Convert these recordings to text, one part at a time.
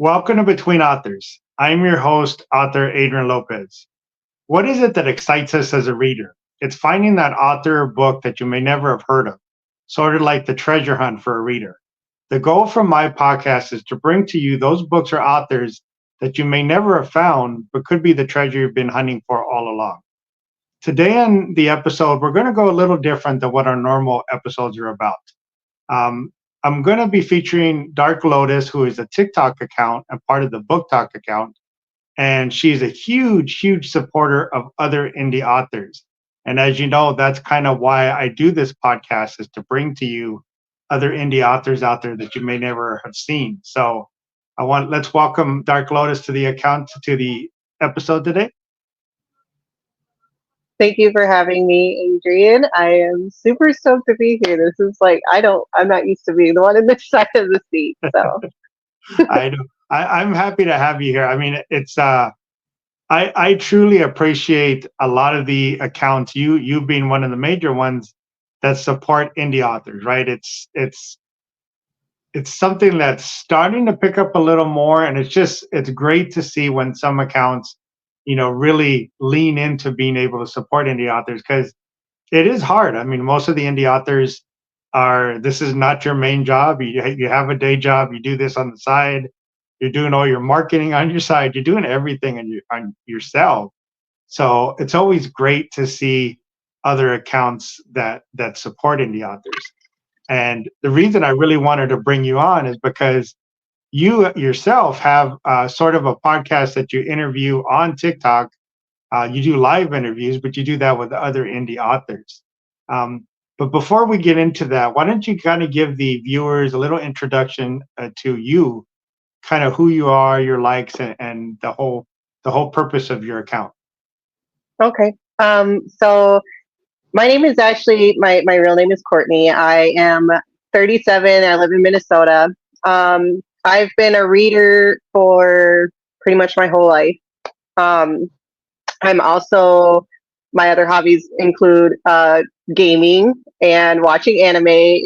Welcome to Between Authors. I'm your host, author Adrian Lopez. What is it that excites us as a reader? It's finding that author or book that you may never have heard of, sort of like the treasure hunt for a reader. The goal from my podcast is to bring to you those books or authors that you may never have found, but could be the treasure you've been hunting for all along. Today on the episode, we're going to go a little different than what our normal episodes are about. Um, I'm going to be featuring Dark Lotus, who is a TikTok account and part of the Book Talk account. And she's a huge, huge supporter of other indie authors. And as you know, that's kind of why I do this podcast, is to bring to you other indie authors out there that you may never have seen. So let's welcome Dark Lotus to the account, to the episode today. Thank you for having me, Adrian. I am super stoked to be here. This is like, I'm not used to being the one in this side of the seat. So I'm happy to have you here. I mean, I truly appreciate a lot of the accounts, you being one of the major ones that support indie authors, right? It's something that's starting to pick up a little more, and it's great to see when some accounts, really lean into being able to support indie authors, because it is hard. I mean, most of the indie authors this is not your main job. You have a day job, you do this on the side, you're doing all your marketing on your side, you're doing everything on yourself. So it's always great to see other accounts that support indie authors. And the reason I really wanted to bring you on is because you yourself have sort of a podcast that you interview on TikTok. You do live interviews, but you do that with other indie authors. But before we get into that, why don't you kind of give the viewers a little introduction to you, kind of who you are, your likes, and the whole purpose of your account. Okay. So my name is actually my real name is Courtney. I am 37. I live in Minnesota. I've been a reader for pretty much my whole life. I'm also, my other hobbies include gaming and watching anime.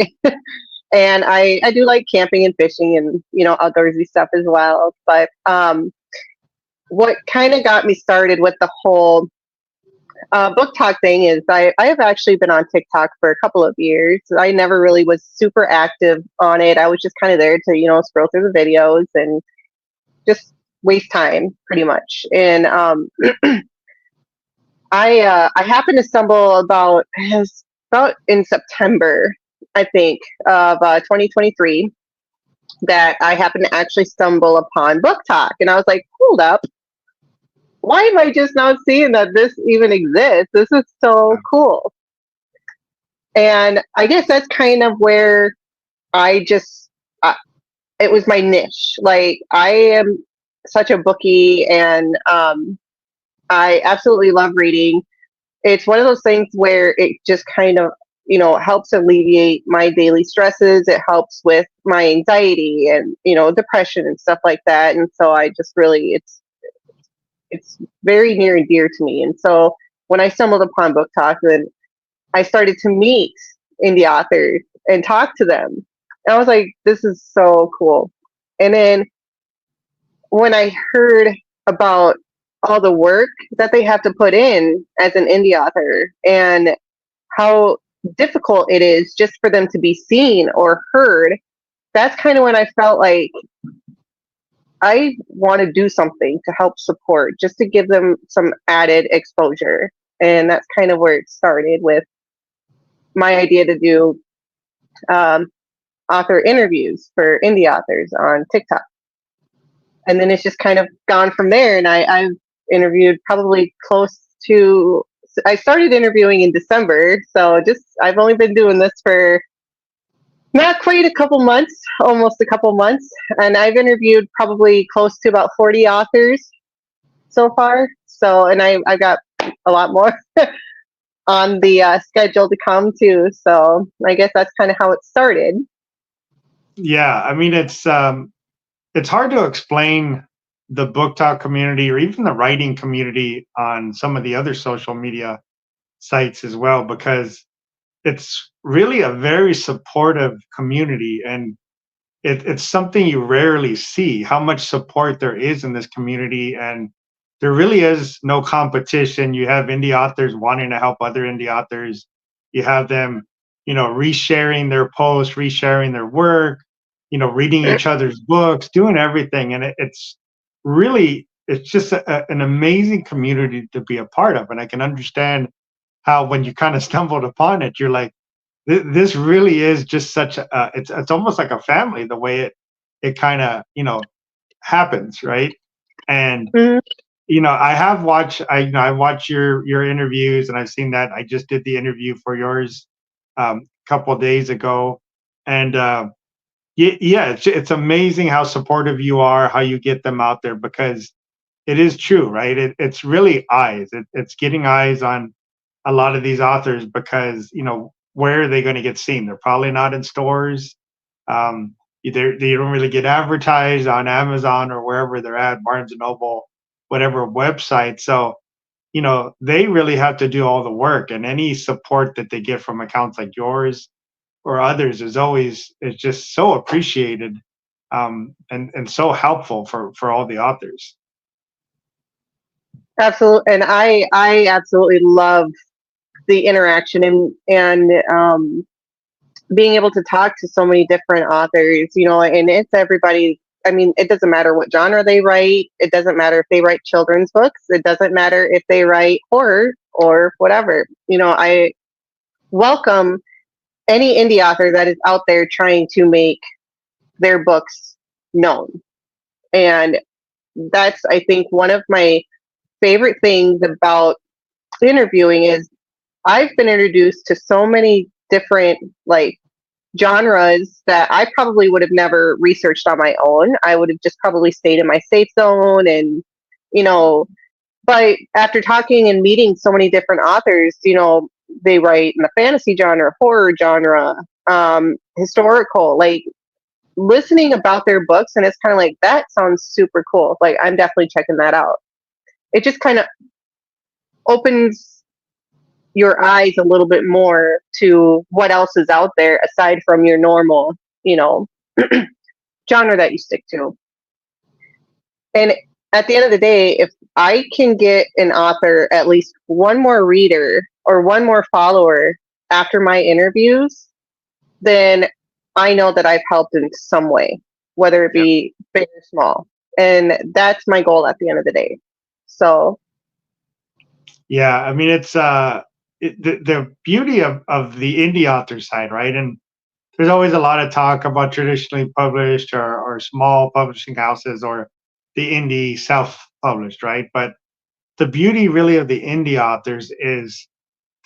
And I do like camping and fishing and, outdoorsy stuff as well. But what kind of got me started with the whole book talk thing is I have actually been on TikTok for a couple of years. I never really was super active on it. I was just kind of there to, scroll through the videos and just waste time pretty much. And I happened to stumble about in September, I think, of 2023, that I happened to actually stumble upon Book Talk. And I was like, hold up. Why am I just not seeing that this even exists? This is so cool. And I guess that's kind of where it was my niche. Like, I am such a bookie, and I absolutely love reading. It's one of those things where it just kind of, helps alleviate my daily stresses. It helps with my anxiety and, depression and stuff like that. And so I just really, it's very near and dear to me. And so when I stumbled upon Book Talk, then I started to meet indie authors and talk to them. And I was like, this is so cool. And then when I heard about all the work that they have to put in as an indie author and how difficult it is just for them to be seen or heard, that's kind of when I felt like I want to do something to help support, just to give them some added exposure. And that's kind of where it started, with my idea to do author interviews for indie authors on TikTok. And then it's just kind of gone from there. And I've interviewed probably I started interviewing in December. So I've only been doing this for not quite a couple months, almost a couple months. And I've interviewed probably close to about 40 authors so far. So, and I've got a lot more on the schedule to come too. So I guess that's kind of how it started. Yeah. I mean, it's hard to explain the Book Talk community, or even the writing community on some of the other social media sites as well, because it's really a very supportive community. And it's something you rarely see, how much support there is in this community. And there really is no competition. You have indie authors wanting to help other indie authors. You have them, resharing their posts, resharing their work, reading each other's books, doing everything. And it's just an amazing community to be a part of. And I can understand how when you kind of stumbled upon it, you're like, this really is just such a, it's almost like a family, the way it kind of, happens, right? And Mhm. I have watched, I watch your interviews, and I've seen that. I just did the interview for yours a couple of days ago. And yeah, it's amazing how supportive you are, how you get them out there, because it is true, right? It's really eyes. It's getting eyes on a lot of these authors, because where are they going to get seen? They're probably not in stores. Either they don't really get advertised on Amazon or wherever they're at, Barnes and Noble, whatever website. So they really have to do all the work, and any support that they get from accounts like yours or others is just so appreciated, and so helpful for all the authors. Absolutely, and I absolutely love the interaction and being able to talk to so many different authors, and it's everybody. I mean, it doesn't matter what genre they write. It doesn't matter if they write children's books. It doesn't matter if they write horror or whatever. I welcome any indie author that is out there trying to make their books known. And that's, I think, one of my favorite things about interviewing is I've been introduced to so many different like genres that I probably would have never researched on my own. I would have just probably stayed in my safe zone and you know, but after talking and meeting so many different authors, they write in the fantasy genre, horror genre, historical, like listening about their books, and it's kind of like that sounds super cool. Like I'm definitely checking that out. It just kind of opens your eyes a little bit more to what else is out there aside from your normal, genre that you stick to. And at the end of the day, if I can get an author at least one more reader or one more follower after my interviews, then I know that I've helped in some way, whether it be big or small. And that's my goal at the end of the day. So, Yeah, I mean, it's the beauty of the indie author side, right? And there's always a lot of talk about traditionally published or small publishing houses, or the indie self-published, right? But the beauty really of the indie authors is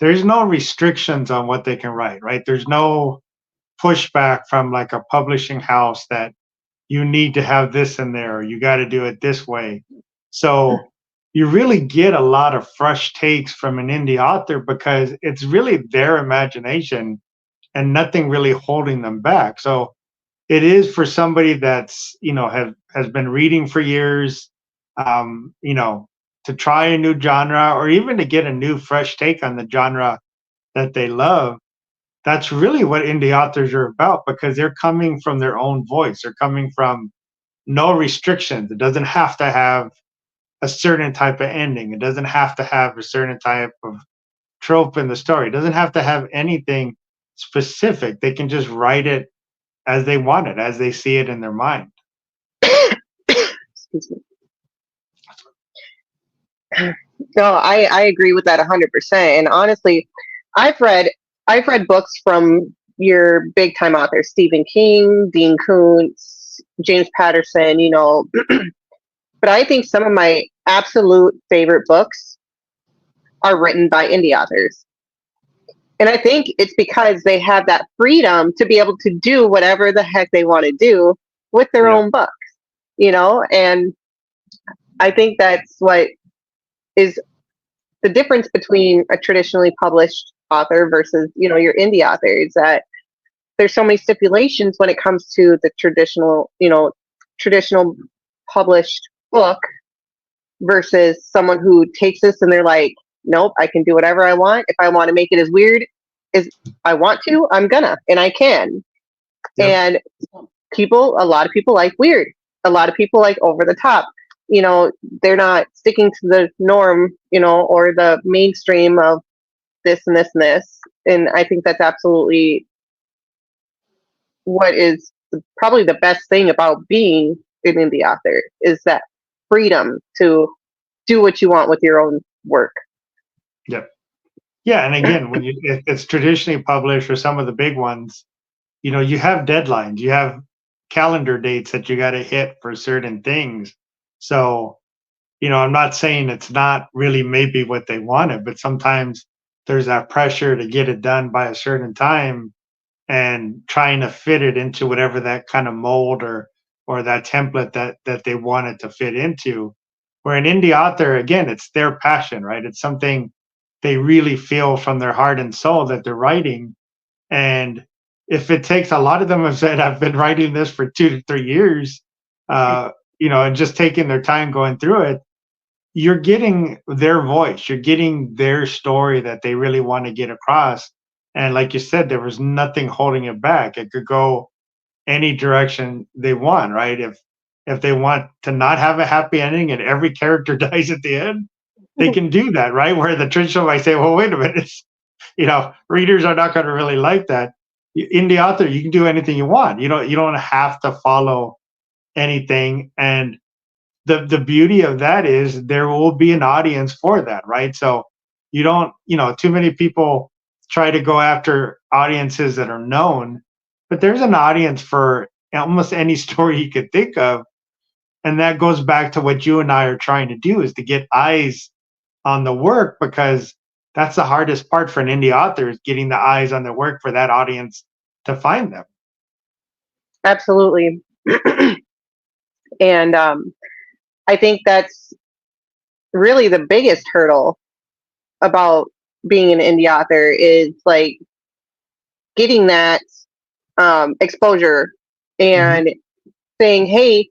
there's no restrictions on what they can write, right? There's no pushback from like a publishing house that you need to have this in there, or you got to do it this way. So you really get a lot of fresh takes from an indie author, because it's really their imagination and nothing really holding them back. So it is for somebody that's has been reading for years, to try a new genre, or even to get a new fresh take on the genre that they love. That's really what indie authors are about, because they're coming from their own voice. They're coming from no restrictions. It doesn't have to have a certain type of ending. It doesn't have to have a certain type of trope in the story. It doesn't have to have anything specific. They can just write it as they want it, as they see it in their mind. excuse me. No, I agree with that 100%. And honestly, I've read books from your big time authors, Stephen King, Dean Koontz, James Patterson, but I think some of my absolute favorite books are written by indie authors. And I think it's because they have that freedom to be able to do whatever the heck they want to do with their own books, and I think that's what is the difference between a traditionally published author versus, your indie author, is that there's so many stipulations when it comes to the traditional published book versus someone who takes this and they're like, nope, I can do whatever I want. If I want to make it as weird as I want to, I'm gonna, and I can. Yep. And a lot of people like weird. A lot of people like over the top. They're not sticking to the norm, or the mainstream of this and this and this. And I think that's absolutely what is probably the best thing about being an indie author, is that freedom to do what you want with your own work. Yep. Yeah, and again, when it's traditionally published, or some of the big ones, you have deadlines, you have calendar dates that you got to hit for certain things. So, I'm not saying it's not really maybe what they wanted, but sometimes there's that pressure to get it done by a certain time, and trying to fit it into whatever that kind of mold or that template that they want it to fit into. Where an indie author, again, it's their passion, right? It's something they really feel from their heart and soul that they're writing. And if it takes, a lot of them have said, I've been writing this for 2 to 3 years, and just taking their time going through it, you're getting their voice, you're getting their story that they really want to get across. And like you said, there was nothing holding it back. It could go any direction they want, right? If they want to not have a happy ending and every character dies at the end, they can do that, right? Where the traditional might say, well, wait a minute, readers are not going to really like that. Indie author, you can do anything you want. You don't have to follow anything. And the beauty of that is there will be an audience for that, right? So you don't, too many people try to go after audiences that are known, but there's an audience for almost any story you could think of. And that goes back to what you and I are trying to do, is to get eyes on the work, because that's the hardest part for an indie author, is getting the eyes on the work for that audience to find them. Absolutely. And I think that's really the biggest hurdle about being an indie author, is like getting that exposure and saying, hey,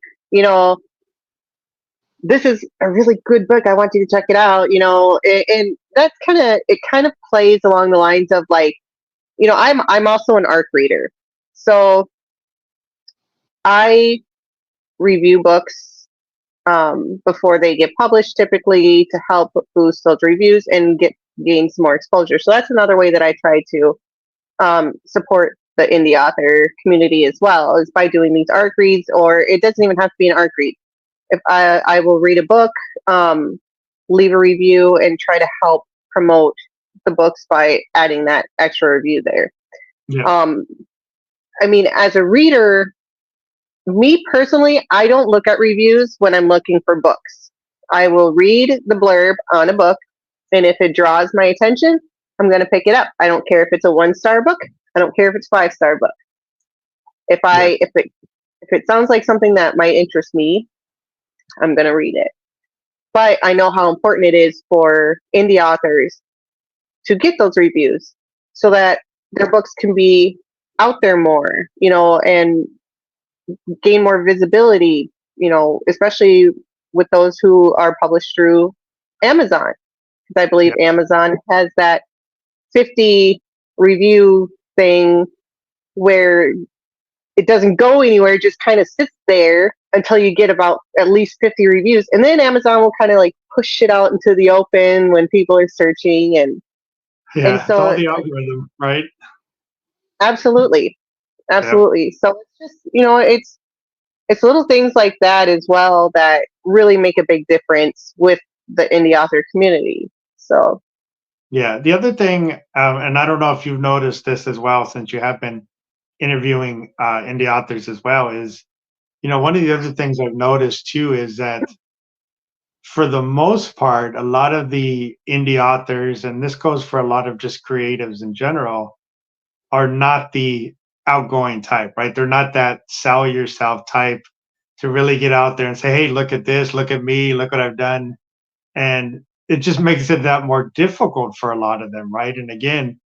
this is a really good book, I want you to check it out, and that's kind of plays along the lines of like, I'm also an ARC reader, so I review books before they get published, typically to help boost those reviews and gain some more exposure. So that's another way that I try to support the indie author community as well, is by doing these ARC reads, or it doesn't even have to be an ARC read. If I will read a book, leave a review, and try to help promote the books by adding that extra review there. Yeah. I mean, as a reader, me personally, I don't look at reviews when I'm looking for books. I will read the blurb on a book, and if it draws my attention, I'm going to pick it up. I don't care if it's a 1-star book. I don't care if it's 5-star book. If it sounds like something that might interest me, I'm going to read it. But I know how important it is for indie authors to get those reviews, so that their books can be out there more, and gain more visibility, especially with those who are published through Amazon. Because I believe Amazon has that 50 review thing where it doesn't go anywhere, it just kind of sits there until you get about at least 50 reviews. And then Amazon will kind of like push it out into the open when people are searching. And so it's all the algorithm, right? Absolutely. So it's just, it's little things like that as well that really make a big difference with the indie author community. So yeah, the other thing, and I don't know if you've noticed this as well, since you have been interviewing indie authors as well, is one of the other things I've noticed too is that for the most part, a lot of the indie authors, and this goes for a lot of just creatives in general, are not the outgoing type, right? They're not that sell yourself type to really get out there and say, hey, look at this, look at me, look what I've done. And it just makes it that more difficult for a lot of them, right? And again,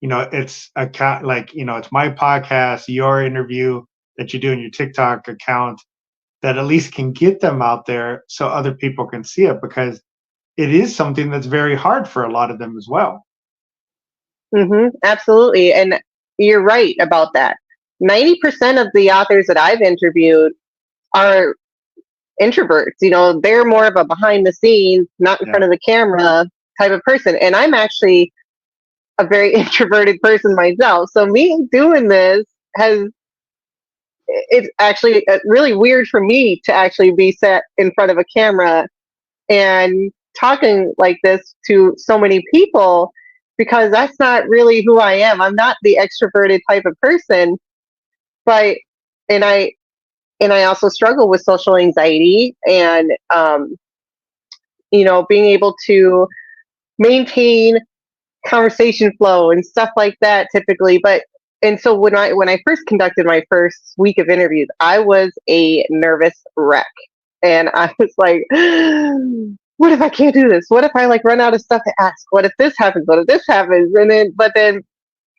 it's it's my podcast, your interview that you do in your TikTok account, that at least can get them out there so other people can see it, because it is something that's very hard for a lot of them as well. Absolutely. And you're right about that. 90% of the authors that I've interviewed are introverts. They're more of a behind the scenes, not in front of the camera type of person. And I'm actually a very introverted person myself. So me doing this it's actually really weird for me to actually be set in front of a camera and talking like this to so many people, because that's not really who I am. I'm not the extroverted type of person, but and I also struggle with social anxiety and being able to maintain conversation flow and stuff like that typically. And so when I first conducted my first week of interviews, I was a nervous wreck. And I was like, what if I can't do this? What if I run out of stuff to ask? What if this happens? What if this happens? But then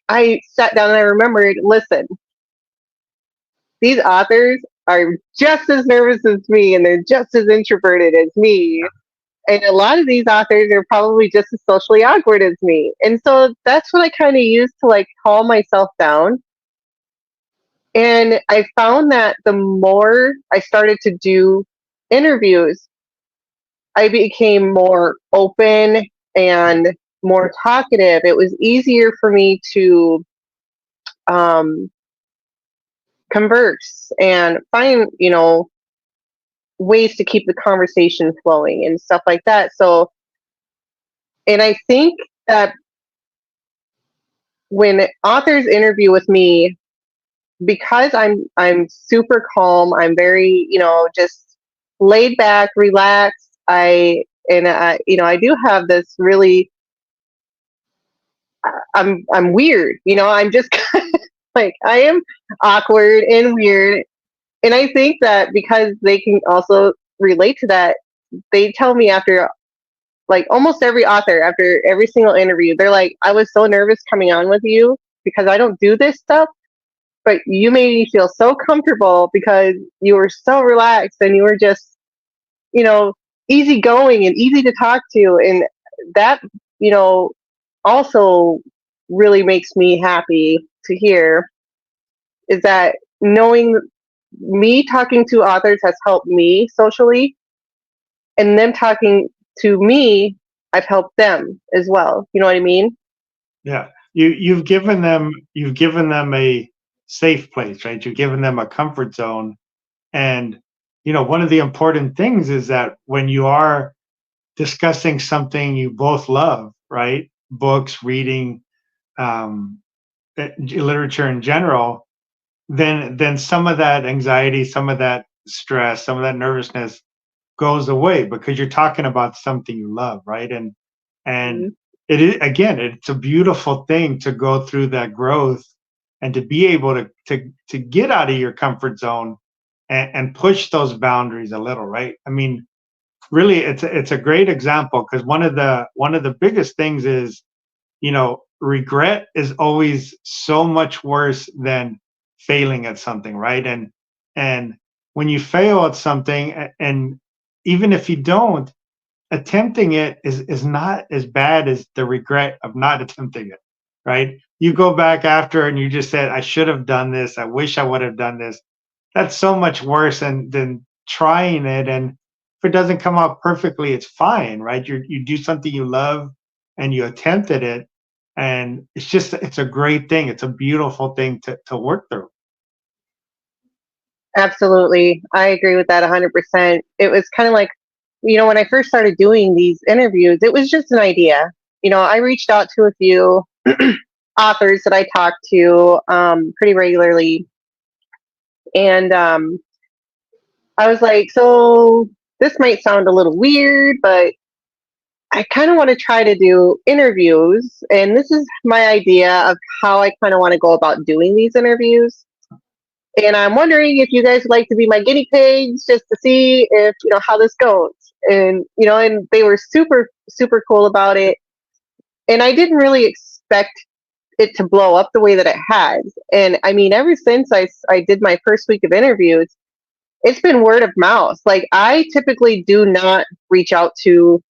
I sat down and I remembered, listen, these authors are just as nervous as me, and they're just as introverted as me. And a lot of these authors are probably just as socially awkward as me. And so that's what I kind of used to calm myself down. And I found that the more I started to do interviews, I became more open and more talkative. It was easier for me to converse and find, ways to keep the conversation flowing and stuff like that. So, and I think that when authors interview with me, because I'm super calm, I'm very, just laid back, relaxed. I do have this really, I'm weird, I'm just I am awkward and weird. And I think that because they can also relate to that, they tell me after almost every author, after every single interview, they're like, I was so nervous coming on with you because I don't do this stuff, but you made me feel so comfortable because you were so relaxed and you were just, easygoing and easy to talk to. And that, also really makes me happy to hear, is that knowing me talking to authors has helped me socially, and them talking to me, I've helped them as well. You know what I mean? Yeah. You've given them a safe place, right? You've given them a comfort zone. And one of the important things is that when you are discussing something you both love, right? Books, reading, literature in general, then some of that anxiety, some of that stress, some of that nervousness goes away because you're talking about something you love, right? And Mhm. it is, again, it's a beautiful thing to go through that growth and to be able to get out of your comfort zone and push those boundaries a little, right? I mean, really, it's a great example because one of the biggest things is, regret is always so much worse than failing at something, right? And when you fail at something, and even if you don't, attempting it is not as bad as the regret of not attempting it, right? You go back after and you just said, I should have done this. I wish I would have done this. That's so much worse than trying it. And if it doesn't come out perfectly, it's fine, right? You do something you love and you attempted it. And it's a great thing. It's a beautiful thing to work through. Absolutely. I agree with that 100%. It was kind of like, when I first started doing these interviews, it was just an idea. I reached out to a few authors that I talked to pretty regularly. And I was like, so this might sound a little weird, but I kind of want to try to do interviews. And this is my idea of how I kind of want to go about doing these interviews. And I'm wondering if you guys would like to be my guinea pigs just to see if, how this goes. And, and they were super, super cool about it. And I didn't really expect it to blow up the way that it has. And I mean, ever since I did my first week of interviews, it's been word of mouth. I typically do not reach out to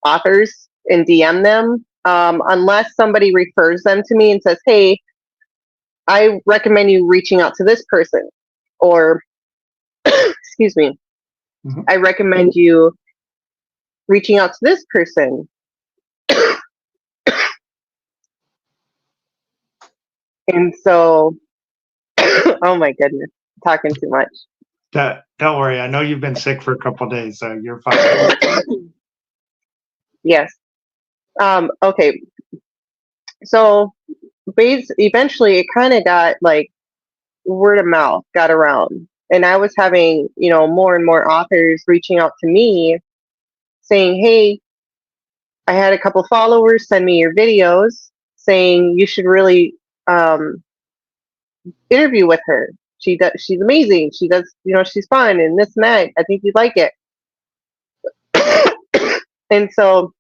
authors and DM them unless somebody refers them to me and says, hey, I recommend you reaching out to this person, or excuse me, I recommend you reaching out to this person. And so, oh my goodness, talking too much. Don't worry. I know you've been sick for a couple of days, so you're fine. Yes. Okay. So, eventually, it kind of got like word of mouth got around, and I was having, more and more authors reaching out to me saying, "Hey, I had a couple followers send me your videos, saying you should really interview with her. She's amazing. She does, she's fun and this and that. I think you'd like it." And so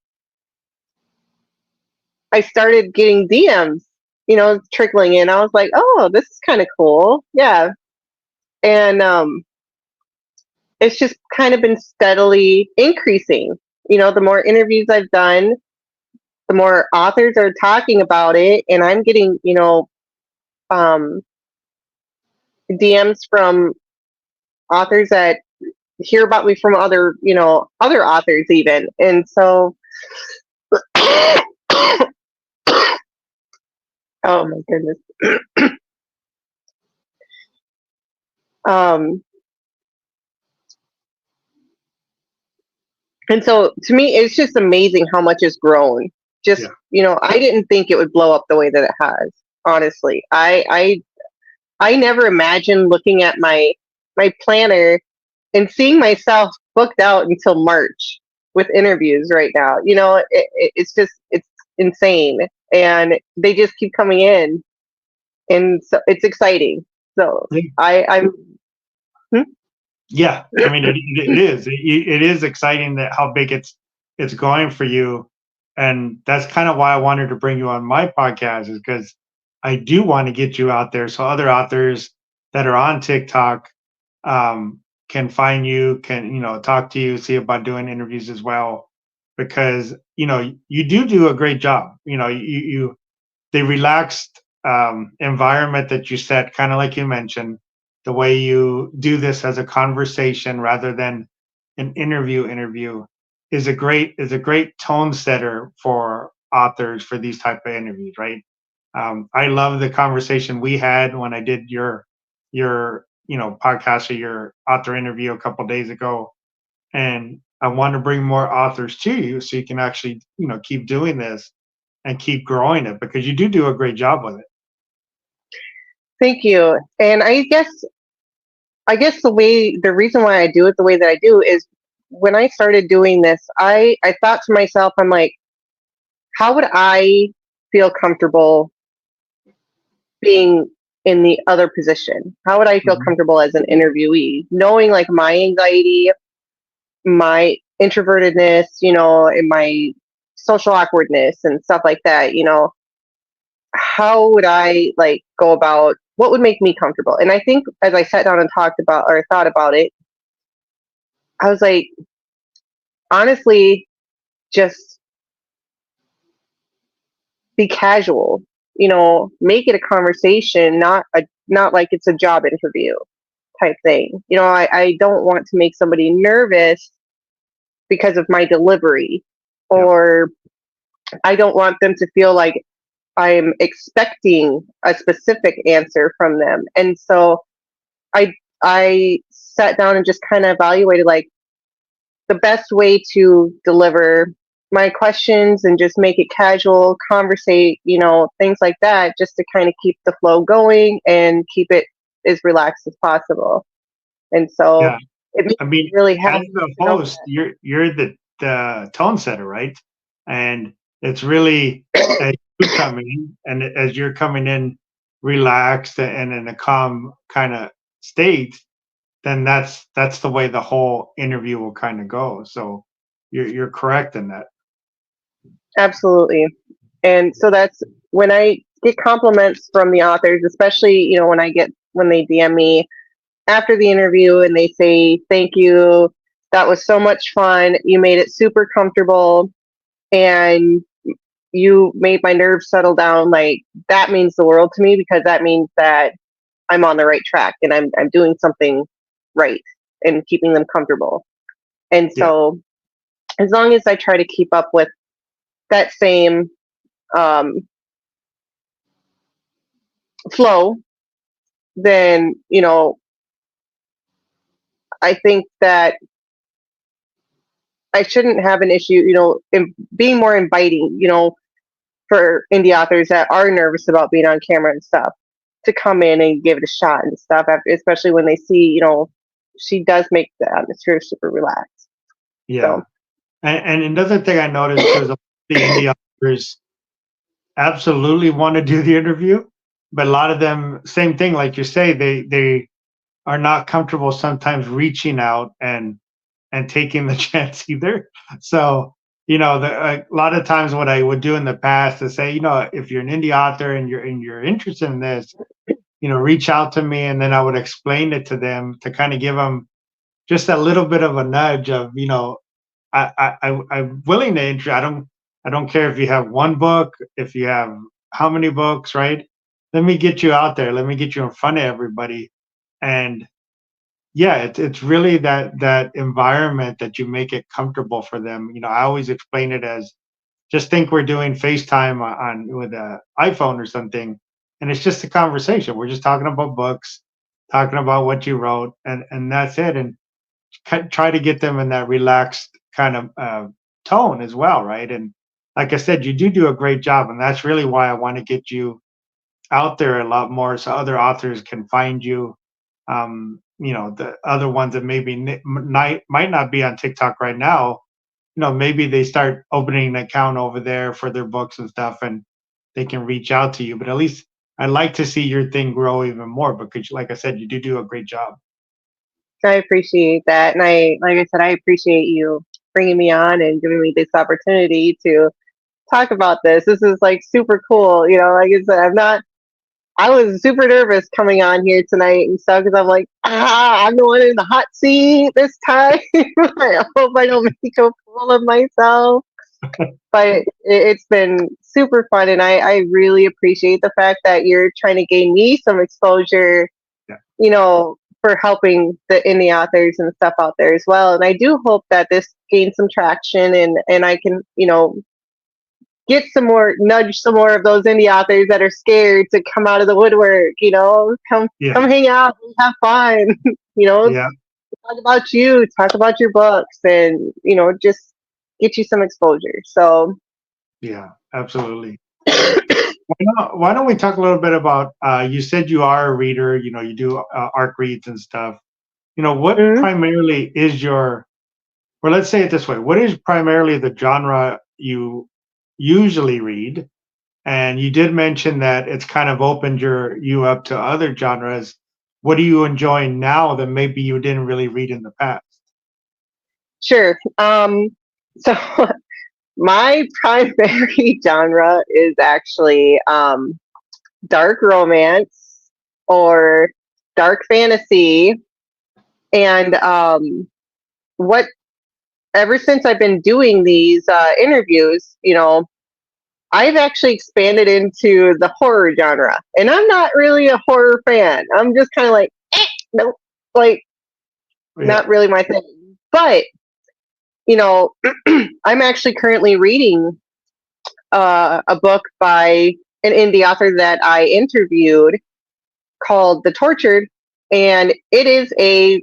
I started getting DMs, trickling in. I was like, "Oh, this is kind of cool." Yeah. And it's just kind of been steadily increasing. The more interviews I've done, the more authors are talking about it, and I'm getting, DMs from authors that hear about me from other authors even. And so, oh my goodness. And so to me, it's just amazing how much has grown. Just, I didn't think it would blow up the way that it has. Honestly, I never imagined looking at my planner and seeing myself booked out until March with interviews right now. It's insane, and they just keep coming in, and so it's exciting. So I'm. Yeah, I mean it is. It is exciting that how big it's going for you, and that's kind of why I wanted to bring you on my podcast, is because I do want to get you out there so other authors that are on TikTok can find you, can talk to you, see about doing interviews as well, because you do a great job. You the relaxed environment that you set, kind of like you mentioned, the way you do this as a conversation rather than an interview is a great tone setter for authors for these type of interviews, right? I love the conversation we had when I did your podcast or your author interview a couple days ago, and I want to bring more authors to you so you can actually keep doing this and keep growing it, because you do a great job with it. Thank you. And I guess the reason why I do it the way that I do is, when I started doing this, I thought to myself, I'm like, how would I feel comfortable being in the other position? How would I feel comfortable as an interviewee, knowing like my anxiety, my introvertedness, and my social awkwardness and stuff like that? How would I like go about, what would make me comfortable? And I think as I sat down and thought about it, I was like, honestly, just be casual, make it a conversation, not like it's a job interview type thing. I don't want to make somebody nervous because of my delivery, or I don't want them to feel like I'm expecting a specific answer from them. And so I sat down and just kind of evaluated like the best way to deliver my questions and just make it casual, conversate, things like that, just to kind of keep the flow going and keep it as relaxed as possible. And so it really as the host, you're the tone setter, right? And it's really as you come in, and as you're coming in relaxed and in a calm kind of state, then that's the way the whole interview will kind of go. So you're correct in that. Absolutely. And so that's when I get compliments from the authors, especially, when they DM me after the interview and they say, "Thank you. That was so much fun. You made it super comfortable. And, you made my nerves settle down. Like, that means the world to me, because that means that I'm on the right track and I'm doing something right and keeping them comfortable. And Yeah. so as long as I try to keep up with that same flow, then, I think that I shouldn't have an issue, in being more inviting, for indie authors that are nervous about being on camera and stuff, to come in and give it a shot and stuff, especially when they see, she does make the atmosphere super relaxed. Yeah. So, And another thing I noticed is the indie authors absolutely want to do the interview, but a lot of them, same thing, like you say, they are not comfortable sometimes reaching out and taking the chance either. So, a lot of times what I would do in the past is say, if you're an indie author and you're interested in this, reach out to me, and then I would explain it to them to kind of give them just a little bit of a nudge of, I'm willing to I don't care if you have one book, if you have how many books, right? Let me get you out there. Let me get you in front of everybody. And yeah, it's really that environment that you make it comfortable for them. I always explain it as, just think we're doing FaceTime on with a iPhone or something, and it's just a conversation. We're just talking about books, talking about what you wrote, and that's it. And try to get them in that relaxed kind of tone as well, right? And like I said, you do a great job, and that's really why I want to get you out there a lot more, so other authors can find you. The other ones that maybe might not be on TikTok right now, maybe they start opening an account over there for their books and stuff, and they can reach out to you. But at least I'd like to see your thing grow even more, because, like I said, you do a great job. I appreciate that. And like I said, I appreciate you bringing me on and giving me this opportunity to talk about this. This is like super cool. Like I said, I was super nervous coming on here tonight and stuff, because I'm like, I'm the one in the hot seat this time. I hope I don't make a fool of myself. But it's been super fun, and I really appreciate the fact that you're trying to gain me some exposure, Yeah. for helping the indie authors and stuff out there as well. And I do hope that this gains some traction, and I can, nudge some more of those indie authors that are scared to come out of the woodwork, come Yeah. hang out and have fun, Yeah. talk about you, talk about your books, and, just get you some exposure. So, Yeah, absolutely. Why don't we talk a little bit about, you said you are a reader, you do ARC reads and stuff. What mhm. primarily is or let's say it this way, what is primarily the genre you usually read? And you did mention that it's kind of opened you up to other genres. What are you enjoying now that maybe you didn't really read in the past? Sure. So my primary genre is actually dark romance or dark fantasy. And what ever since I've been doing these interviews, I've actually expanded into the horror genre. And I'm not really a horror fan. I'm just kind of like, nope, like, Yeah. not really my thing. But, you know, I'm actually currently reading a book by an indie author that I interviewed called The Tortured. And it is a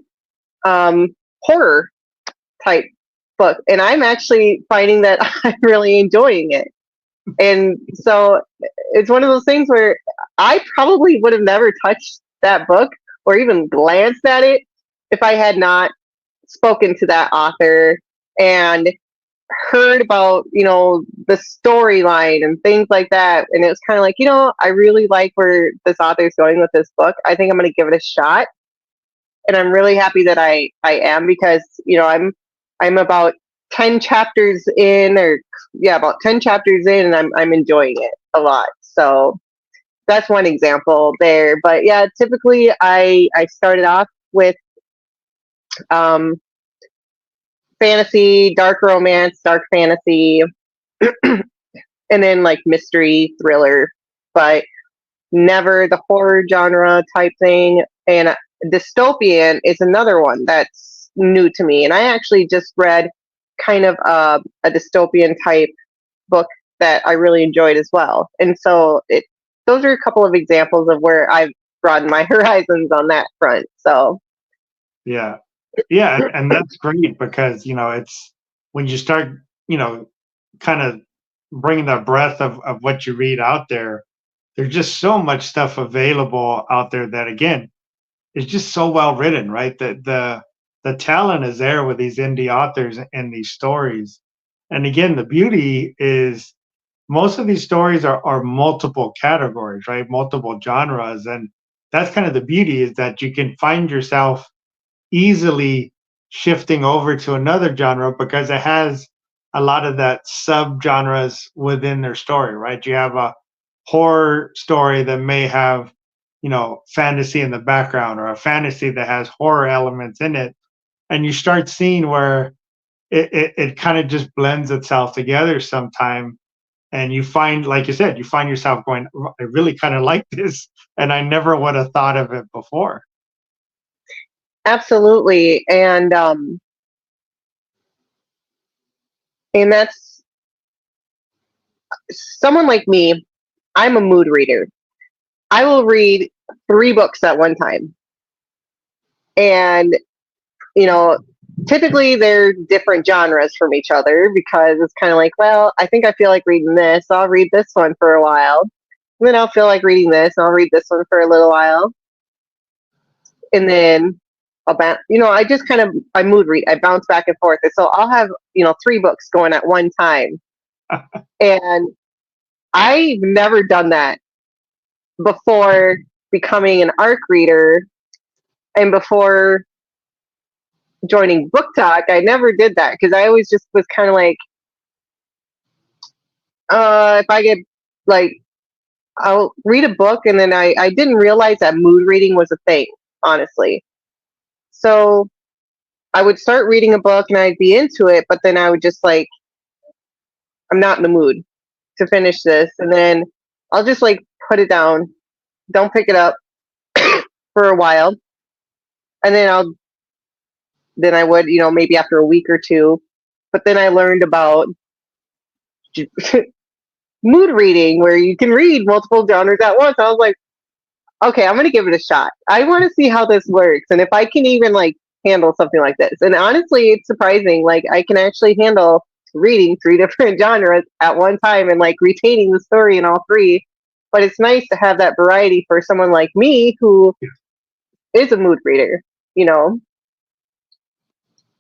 horror type book. And I'm actually finding that I'm really enjoying it. And so it's one of those things where I probably would have never touched that book or even glanced at it if I had not spoken to that author and heard about, the storyline and things like that. And it was kind of like, I really like where this author is going with this book. I think I'm going to give it a shot. And I'm really happy that I am, because, I'm about 10 chapters in, or yeah, about 10 chapters in, and I'm enjoying it a lot. So that's one example there. But yeah, typically I started off with um, fantasy, dark romance, dark fantasy, and then like mystery, thriller, but never the horror genre type thing. And dystopian is another one that's new to me. And I actually just read kind of a dystopian type book that I really enjoyed as well. And so those are a couple of examples of where I've broadened my horizons on that front. So Yeah. Yeah, and that's great because, it's when you start, kind of bringing the breadth of what you read out there, there's just so much stuff available out there that again is just so well written, right? The talent is there with these indie authors and these stories. And again, the beauty is most of these stories are multiple categories, right? Multiple genres. And that's kind of the beauty is that you can find yourself easily shifting over to another genre because it has a lot of that subgenres within their story, right? You have a horror story that may have, fantasy in the background, or a fantasy that has horror elements in it. And you start seeing where it kind of just blends itself together sometime. And you find, like you said, you find yourself going, I really kind of like this. And I never would have thought of it before. absolutely. And that's someone like me. I'm a mood reader. I will read 3 books at one time. And, you know, typically they're different genres from each other because it's kind of like, well, I think I feel like reading this. So I'll read this one for a while. And then I'll feel like reading this and I'll read this one for a little while. And then I just kind of, I mood read. I bounce back and forth. And so I'll have, 3 books going at one time. And I've never done that before becoming an ARC reader and before joining Book Talk. I never did that because I always just was kind of like, if I get like, I'll read a book and then I didn't realize that mood reading was a thing, honestly. So I would start reading a book and I'd be into it, but then I would just like, I'm not in the mood to finish this. And then I'll just like put it down, don't pick it up for a while. And then I would, maybe after a week or two. But then I learned about mood reading where you can read multiple genres at once. I was like, okay, I'm going to give it a shot. I want to see how this works. And if I can even like handle something like this. And honestly, it's surprising. Like I can actually handle reading 3 different genres at one time and like retaining the story in all 3. But it's nice to have that variety for someone like me who is a mood reader, Yeah,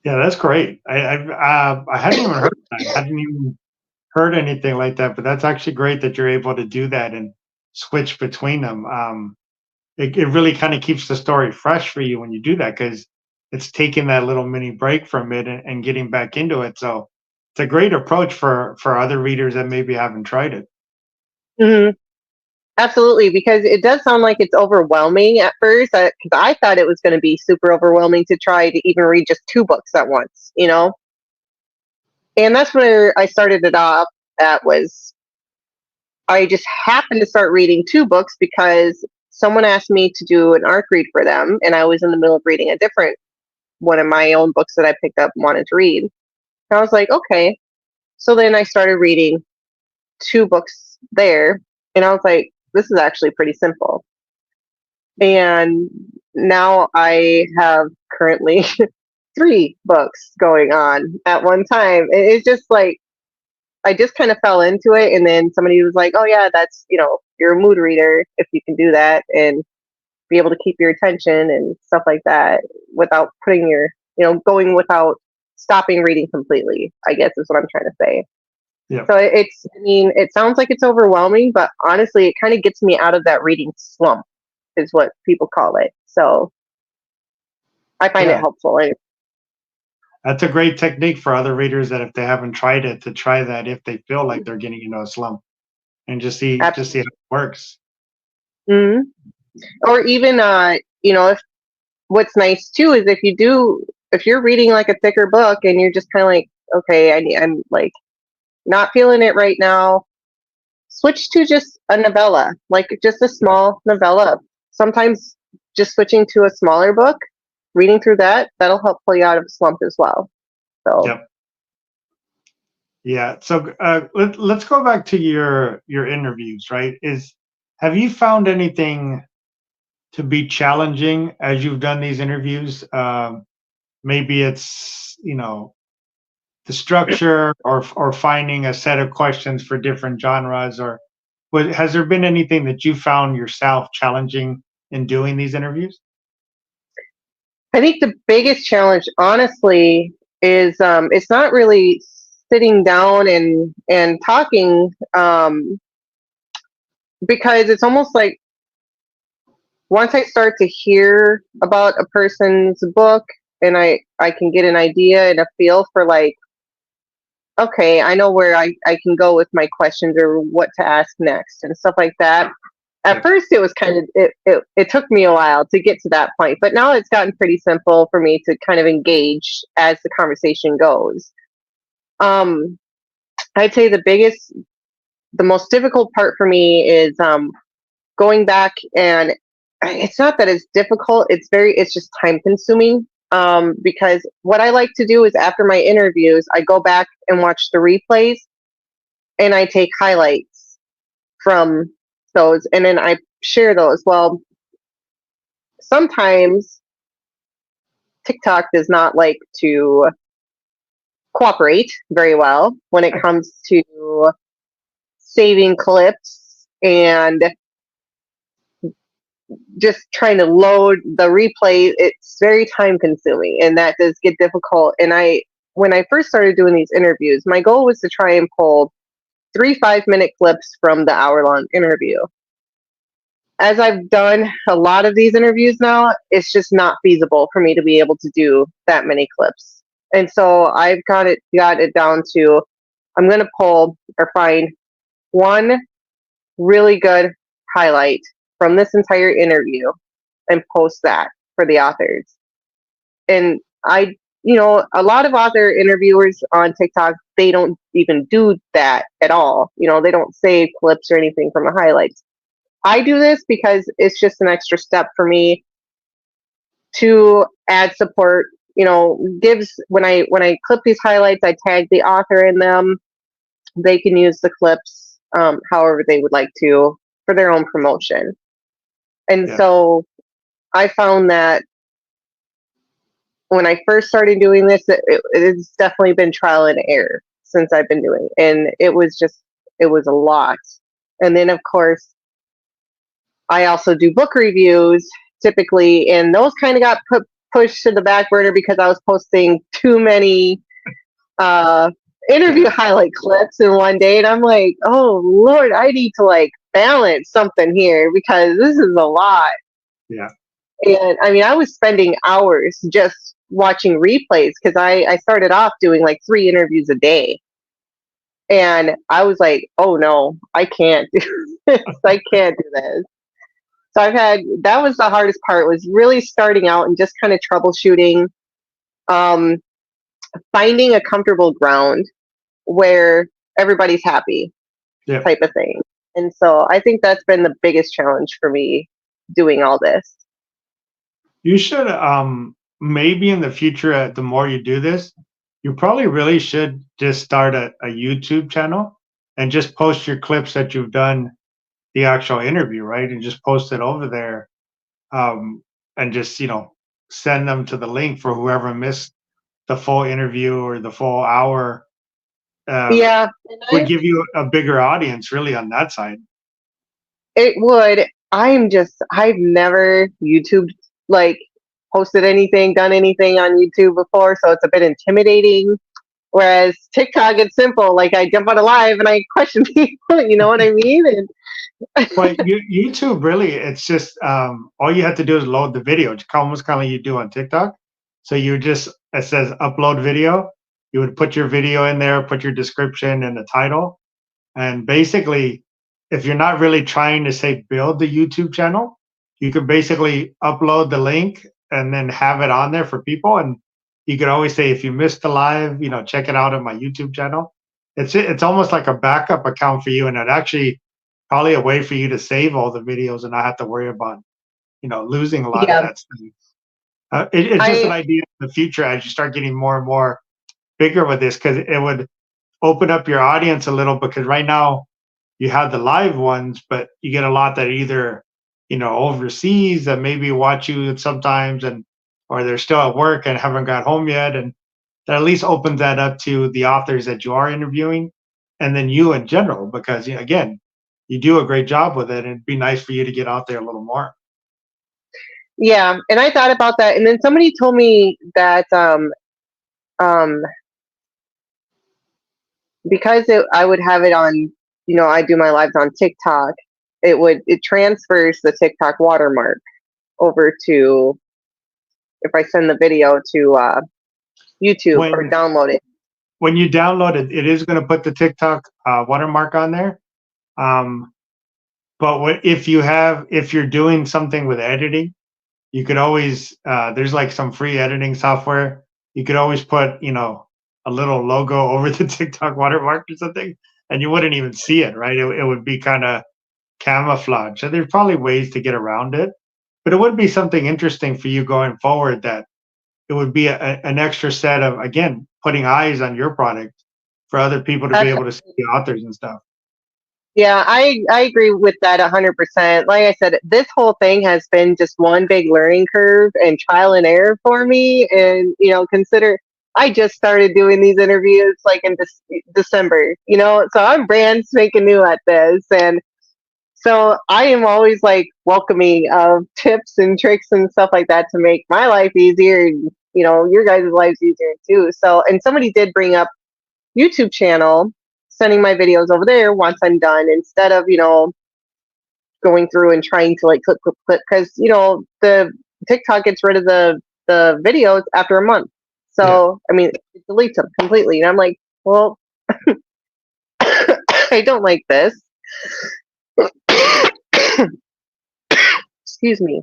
that's great. I hadn't even heard that. I hadn't even heard anything like that, but that's actually great that you're able to do that and switch between them. It really kind of keeps the story fresh for you when you do that because it's taking that little mini break from it and getting back into it. So it's a great approach for other readers that maybe haven't tried it. Mm-hmm. Absolutely, because it does sound like it's overwhelming at first. Because I thought it was going to be super overwhelming to try to even read just 2 books at once, And that's where I started it off at was I just happened to start reading 2 books because someone asked me to do an ARC read for them, and I was in the middle of reading a different one of my own books that I picked up and wanted to read. And I was like, okay. So then I started reading 2 books there, and I was like, this is actually pretty simple. And now I have currently 3 books going on at one time. It's just like, I just kind of fell into it. And then somebody was like, oh, yeah, that's, you're a mood reader if you can do that and be able to keep your attention and stuff like that without putting going without stopping reading completely, I guess is what I'm trying to say. Yeah. So it sounds like it's overwhelming, but honestly, it kind of gets me out of that reading slump is what people call it. So I find it helpful. That's a great technique for other readers that if they haven't tried it, to try that if they feel like they're getting into a slump and just see how it works. Mm-hmm. Or even, if what's nice too is if you're reading like a thicker book and you're just kind of like, okay, I'm like not feeling it right now. switch to just a novella, like just a small novella. Sometimes just switching to a smaller book, reading through that'll help pull you out of a slump as well. So Yep. Yeah. So let's go back to your interviews, right? Have you found anything to be challenging as you've done these interviews? Maybe it's, the structure, or finding a set of questions for different genres, or has there been anything that you found yourself challenging in doing these interviews? I think the biggest challenge, honestly, is it's not really sitting down and talking, because it's almost like once I start to hear about a person's book and I can get an idea and a feel for like, okay, I know where I can go with my questions or what to ask next and stuff like that. At first, it was kind of it took me a while to get to that point, but now it's gotten pretty simple for me to kind of engage as the conversation goes. I'd say the most difficult part for me is going back, and it's not that it's difficult. It's just time consuming. Because what I like to do is after my interviews, I go back and watch the replays, and I take highlights from those, and then I share those. Well, sometimes TikTok does not like to cooperate very well when it comes to saving clips and just trying to load the replay. It's very time consuming, and that does get difficult. And when I first started doing these interviews, my goal was to try and pull 3 5-minute clips from the hour-long interview. As I've done a lot of these interviews now, it's just not feasible for me to be able to do that many clips. And so I've got it down to, I'm going to pull or find one really good highlight from this entire interview and post that for the authors. And a lot of author interviewers on TikTok, they don't even do that at all. They don't save clips or anything from the highlights. I do this because it's just an extra step for me to add support. Gives when I clip these highlights, I tag the author in them. They can use the clips however they would like to for their own promotion. And so I found that when I first started doing this, it's definitely been trial and error since I've been doing it. And it was a lot. And then, of course, I also do book reviews typically, and those kind of got pushed to the back burner because I was posting too many interview highlight clips in one day. And I'm like, oh, Lord, I need to balance something here because this is a lot. Yeah. And I mean, I was spending hours just watching replays because I started off doing 3 interviews a day. And I was like, oh no, I can't do this. I can't do this. So that was the hardest part, was really starting out and just kind of troubleshooting, finding a comfortable ground where everybody's happy type of thing. And so I think that's been the biggest challenge for me doing all this. You should, maybe in the future, the more you do this, you probably really should just start a YouTube channel and just post your clips that you've done the actual interview, right? And just post it over there, and just, send them to the link for whoever missed the full interview or the full hour. Would give you a bigger audience really on that side. It would. I've never YouTubed, posted anything, done anything on YouTube before, so it's a bit intimidating. Whereas TikTok, it's simple. I jump on a live and I question people, you know what I mean? And but YouTube, really, it's just all you have to do is load the video. It's almost kind of like you do on TikTok. So it says upload video. You would put your video in there, put your description and the title. And basically, if you're not really trying to say build the YouTube channel, you could basically upload the link and then have it on there for people. And you could always say, if you missed the live, check it out on my YouTube channel. it's almost like a backup account for you, and it actually probably a way for you to save all the videos and not have to worry about losing a lot of Yeah. that stuff. It's just an I idea in the future as you start getting more and more bigger with this, because it would open up your audience a little, because right now you have the live ones, but you get a lot that either overseas that maybe watch you sometimes, and or they're still at work and haven't got home yet, and that at least opens that up to the authors that you are interviewing, and then you in general, because again, you do a great job with it, and it'd be nice for you to get out there a little more. Yeah, and I thought about that, and then somebody told me that um because I would have it on, I do my lives on TikTok, it transfers the TikTok watermark over to, if I send the video to YouTube or When download it. when you download it, it is going to put the TikTok watermark on there. Um, but if you're doing something with editing, you could always there's like some free editing software. You could always put a little logo over the TikTok watermark or something, and you wouldn't even see it, right? It would be kind of camouflage. So there's probably ways to get around it, but it would be something interesting for you going forward, that it would be an extra set of, again, putting eyes on your product for other people to be That's able to see the authors and stuff. Yeah, I agree with that 100%. Like I said, this whole thing has been just one big learning curve and trial and error for me. And consider I just started doing these interviews like in December. So I'm brand spanking new at this, and so I am always like welcoming of tips and tricks and stuff like that to make my life easier, and your guys' lives easier too. So, and somebody did bring up YouTube channel, sending my videos over there once I'm done, instead of going through and trying to like click, because the TikTok gets rid of the videos after a month. Yeah. So I mean, it deletes them completely, and I'm like, well, I don't like this. Excuse me.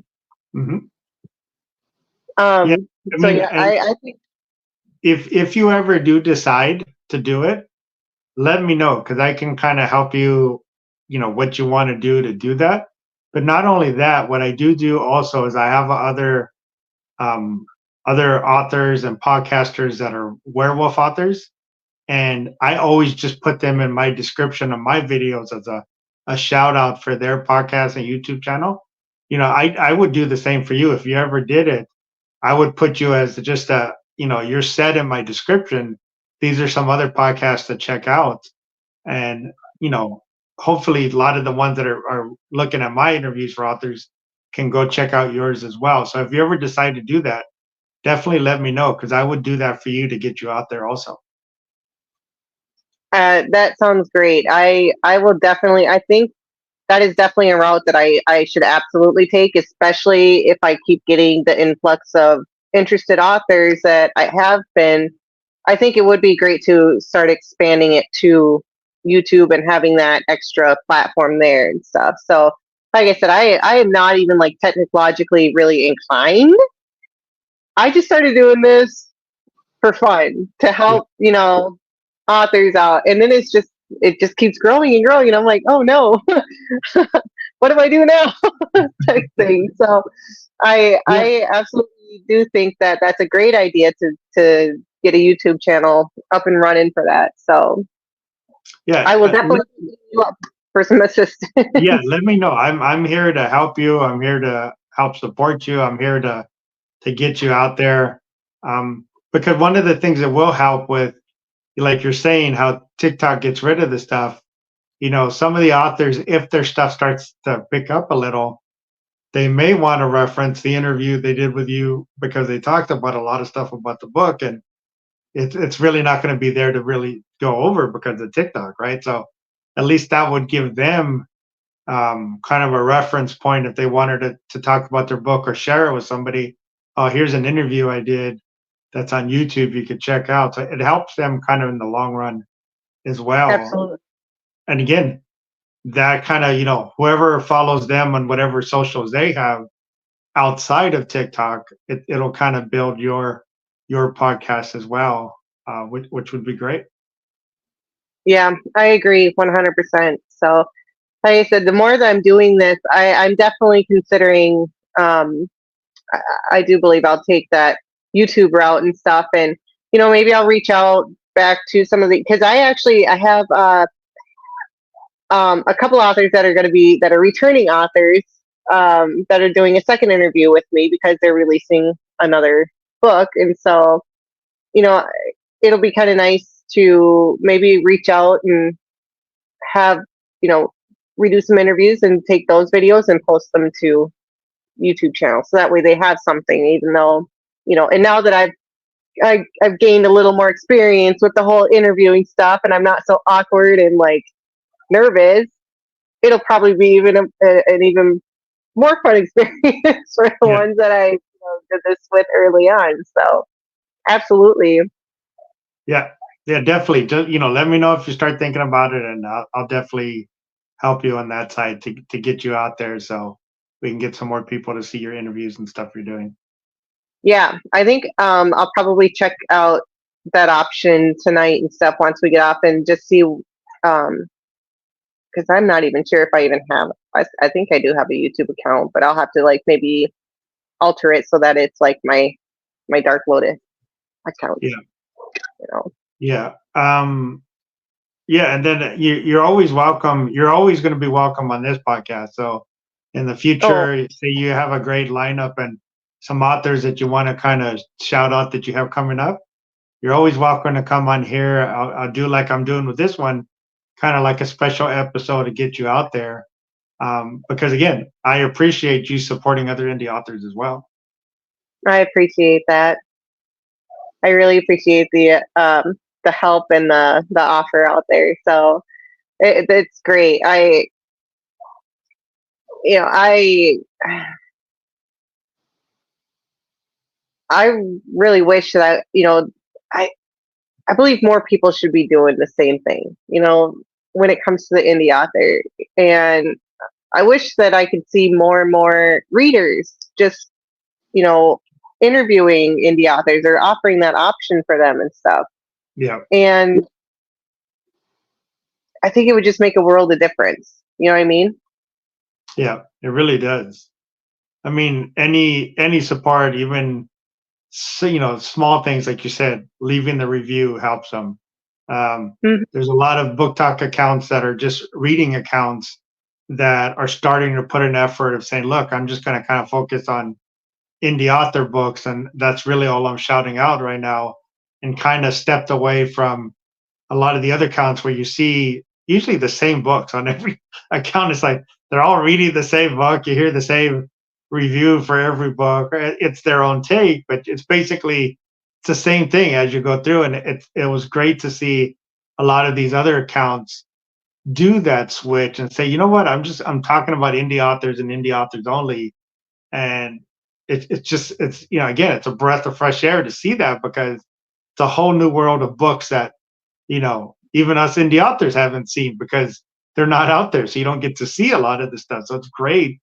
Mm-hmm. Yeah. I So mean, yeah, I think if you ever do decide to do it, let me know, because I can kind of help you, what you want to do that. But not only that, what I do also is I have um, other authors and podcasters that are werewolf authors, and I always just put them in my description of my videos as a shout out for their podcast and YouTube channel. I would do the same for you if you ever did it. I would put you as just you're set in my description. These are some other podcasts to check out, and hopefully a lot of the ones that are looking at my interviews for authors can go check out yours as well. So if you ever decide to do that, definitely let me know, because I would do that for you to get you out there also. that sounds great. I will definitely. I think that is definitely a route that I should absolutely take, especially if I keep getting the influx of interested authors that I have been. I think it would be great to start expanding it to YouTube and having that extra platform there and stuff. So, like I said, I am not even like technologically really inclined. I just started doing this for fun to Yeah. help, authors out. And then it just keeps growing and growing. And I'm like, oh no, what do I do now? Type thing. So Yeah. I absolutely do think that that's a great idea to get a YouTube channel up and running for that. So Yeah. I will definitely hit you up for some assistance. Yeah. Let me know. I'm here to help you. I'm here to help support you. I'm here to get you out there. Because one of the things that will help with, like you're saying, how TikTok gets rid of the stuff, some of the authors, if their stuff starts to pick up a little, they may want to reference the interview they did with you, because they talked about a lot of stuff about the book, and it's really not going to be there to really go over because of TikTok, right? So at least that would give them kind of a reference point if they wanted to talk about their book or share it with somebody. Oh, here's an interview I did that's on YouTube you could check out. So it helps them kind of in the long run as well. Absolutely. And again, that kind of, whoever follows them on whatever socials they have outside of TikTok, it'll kind of build your podcast as well, which would be great. Yeah, I agree 100%. So, like I said, the more that I'm doing this, I'm definitely considering. Um, I, I do believe I'll take that YouTube route and stuff, and maybe I'll reach out back to some of the because I have a couple authors that are going to be that are returning authors that are doing a second interview with me because they're releasing another book, and so you know it'll be kind of nice to maybe reach out and have you know redo some interviews and take those videos and post them to YouTube channel so that way they have something, even though and now that I've gained a little more experience with the whole interviewing stuff and I'm not so awkward and like nervous, it'll probably be even an even more fun experience for the Yeah. ones that I did this with early on. So absolutely. Yeah. Yeah, definitely. Just, let me know if you start thinking about it, and I'll definitely help you on that side to get you out there so we can get some more people to see your interviews and stuff you're doing. Yeah, I think I'll probably check out that option tonight and stuff once we get off and just see because I'm not even sure if I even have. I think I do have a YouTube account, but I'll have to like maybe alter it so that it's like my Dark Lotus account. Yeah. You know. Yeah. Yeah, and then you're always welcome. You're always going to be welcome on this podcast. So in the Oh, future, say you have a great lineup and some authors that you want to kind of shout out that you have coming up, you're always welcome to come on here. I'll do like I'm doing with this one, kind of like a special episode to get you out there. Because again, I appreciate you supporting other indie authors as well. I appreciate that. I really appreciate the help and the offer out there. So it's great. You know I I really wish that I I believe more people should be doing the same thing. When it comes to the indie author, and I wish that I could see more and more readers just you know interviewing indie authors or offering that option for them and stuff. Yeah, And I think it would just make a world of difference. You know what I mean? yeah, it really does. I mean, any support, even so, small things like you said, leaving the review helps them. Mhm. There's a lot of book talk accounts that are just reading accounts that are starting to put an effort of saying, look, I'm just going to kind of focus on indie author books, and that's really all I'm shouting out right now, and kind of stepped away from a lot of the other accounts where you see usually the same books on every account. It's like they're all reading the same book. You hear the same review for every book. It's their own take, but it's basically it's the same thing as you go through. And it was great to see a lot of these other accounts do that switch and say, you know what, I'm talking about indie authors and indie authors only. And it's again, it's a breath of fresh air to see that, because it's a whole new world of books that even us indie authors haven't seen because they're not out there. So you don't get to see a lot of this stuff. So it's great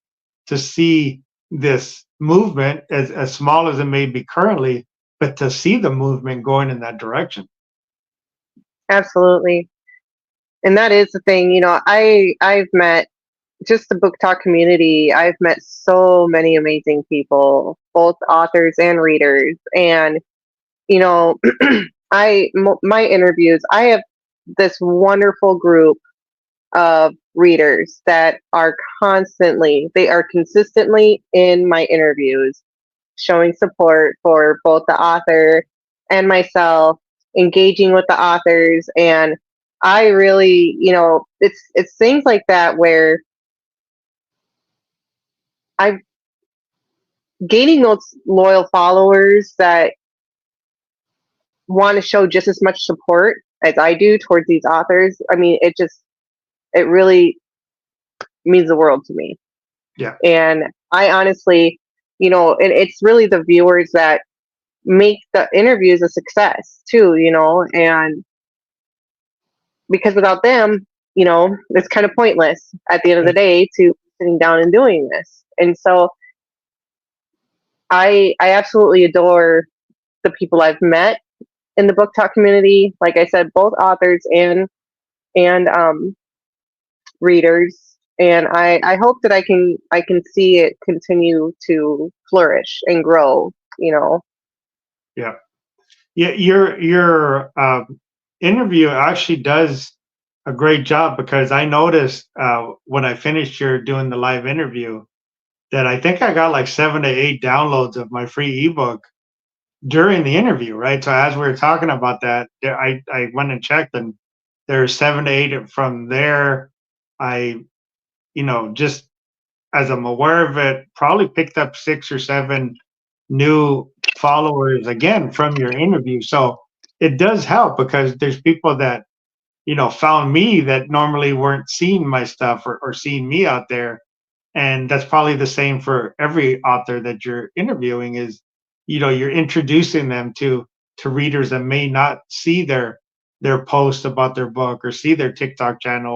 to see this movement, as small as it may be currently, but to see the movement going in that direction. Absolutely. And that is the thing. I've met just the book talk community. I've met so many amazing people, both authors and readers. And you know, my interviews, I have this wonderful group of readers that are they are consistently in my interviews, showing support for both the author and myself, engaging with the authors. And I really, it's things like that where I'm gaining those loyal followers that want to show just as much support as I do towards these authors. I mean, it really means the world to me. Yeah. And I honestly, and it's really the viewers that make the interviews a success too, and because without them, it's kind of pointless at the end of the day to sitting down and doing this. And so I absolutely adore the people I've met in the book talk community. Like I said, both authors and and readers, and I hope that I can see it continue to flourish and grow. Yeah. Yeah, your interview actually does a great job, because I noticed when I finished your doing the live interview that I think I got like 7 to 8 downloads of my free ebook during the interview, right? So as we were talking about that, I went and checked, and there's 7 to 8 from there. I, just as I'm aware of it, probably picked up 6 or 7 new followers again from your interview. So it does help, because there's people that, found me that normally weren't seeing my stuff, or seeing me out there. And that's probably the same for every author that you're interviewing, is, you're introducing them to readers that may not see their post about their book, or see their TikTok channel,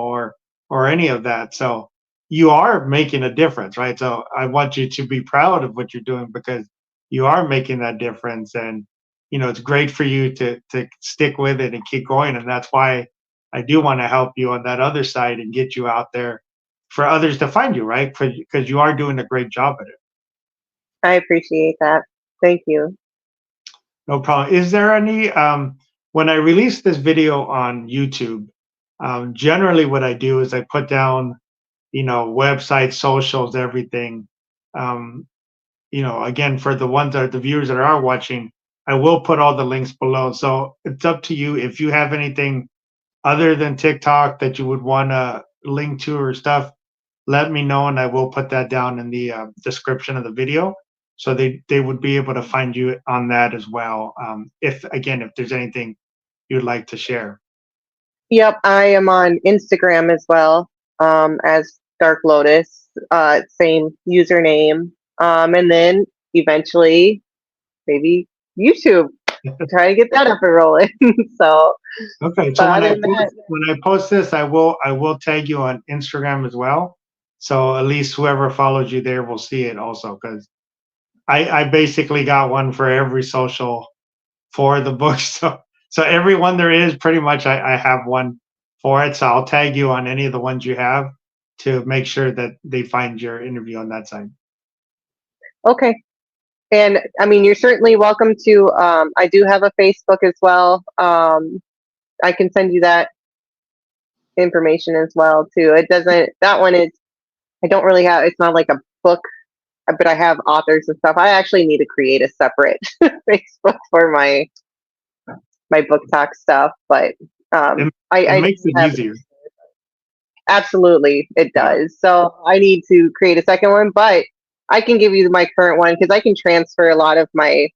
or any of that. So you are making a difference, right? So I want you to be proud of what you're doing, because you are making that difference. And it's great for you to stick with it and keep going. And that's why I do want to help you on that other side and get you out there for others to find you, right? Because you are doing a great job at it. I appreciate that. Thank you. No problem. Is there any when I release this video on YouTube, generally what I do is I put down, websites, socials, everything. Um, again, for the ones that are the viewers that are watching, I will put all the links below. So it's up to you. If you have anything other than TikTok that you would want to link to or stuff, let me know, and I will put that down in the description of the video, so they would be able to find you on that as well. If there's anything you'd like to share. Yep, I am on Instagram as well, as Dark Lotus, same username, and then eventually maybe YouTube. Try to get that up and rolling. So, Okay, so but other than that, when I post this, I will tag you on Instagram as well, so at least whoever follows you there will see it also, because I basically got one for every social for the book. So everyone there is, pretty much, I have one for it. So I'll tag you on any of the ones you have, to make sure that they find your interview on that side. okay. And I mean, you're certainly welcome to. I do have a Facebook as well. I can send you that information as well too. It doesn't. That one is. I don't really have. It's not like a book, but I have authors and stuff. I actually need to create a separate Facebook for my book talk stuff. But It makes it have, easier. absolutely, it does. So I need to create a second one, but I can give you my current one, because I can transfer a lot of my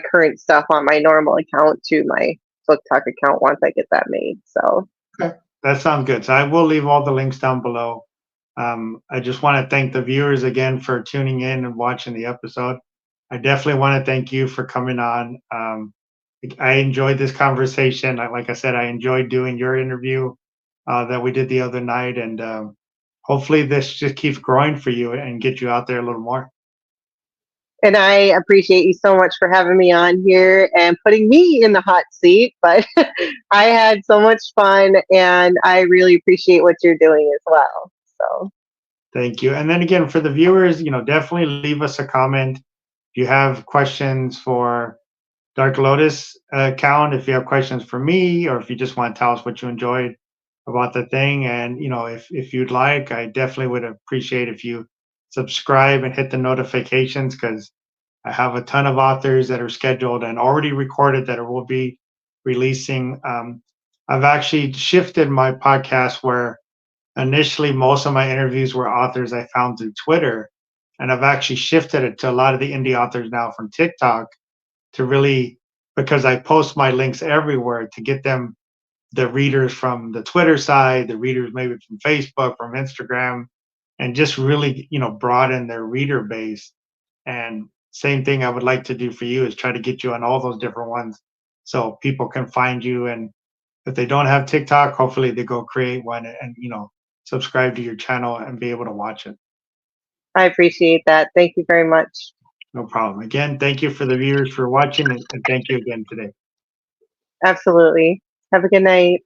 current stuff on my normal account to my book talk account once I get that made. So Okay, that sounds good. So I will leave all the links down below. I just want to thank the viewers again for tuning in and watching the episode. I definitely want to thank you for coming on. I enjoyed this conversation. Like I said, I enjoyed doing your interview that we did the other night, and hopefully this just keeps growing for you and get you out there a little more. and I appreciate you so much for having me on here and putting me in the hot seat. But I had so much fun, and I really appreciate what you're doing as well. So Thank you. And then again, for the viewers, definitely leave us a comment. If you have questions for Dark Lotus account, if you have questions for me, or if you just want to tell us what you enjoyed about the thing, and if you'd like, I definitely would appreciate if you subscribe and hit the notifications, because I have a ton of authors that are scheduled and already recorded that will be releasing. I've actually shifted my podcast, where initially most of my interviews were authors I found through Twitter, and I've actually shifted it to a lot of the indie authors now from TikTok, to really, because I post my links everywhere, to get them, the readers from the Twitter side, the readers maybe from Facebook, from Instagram, and just really, broaden their reader base. And same thing I would like to do for you, is try to get you on all those different ones, so people can find you. And if they don't have TikTok, hopefully they go create one, and subscribe to your channel and be able to watch it. I appreciate that. Thank you very much. No problem. Again, thank you for the viewers for watching, and thank you again today. Absolutely. Have a good night.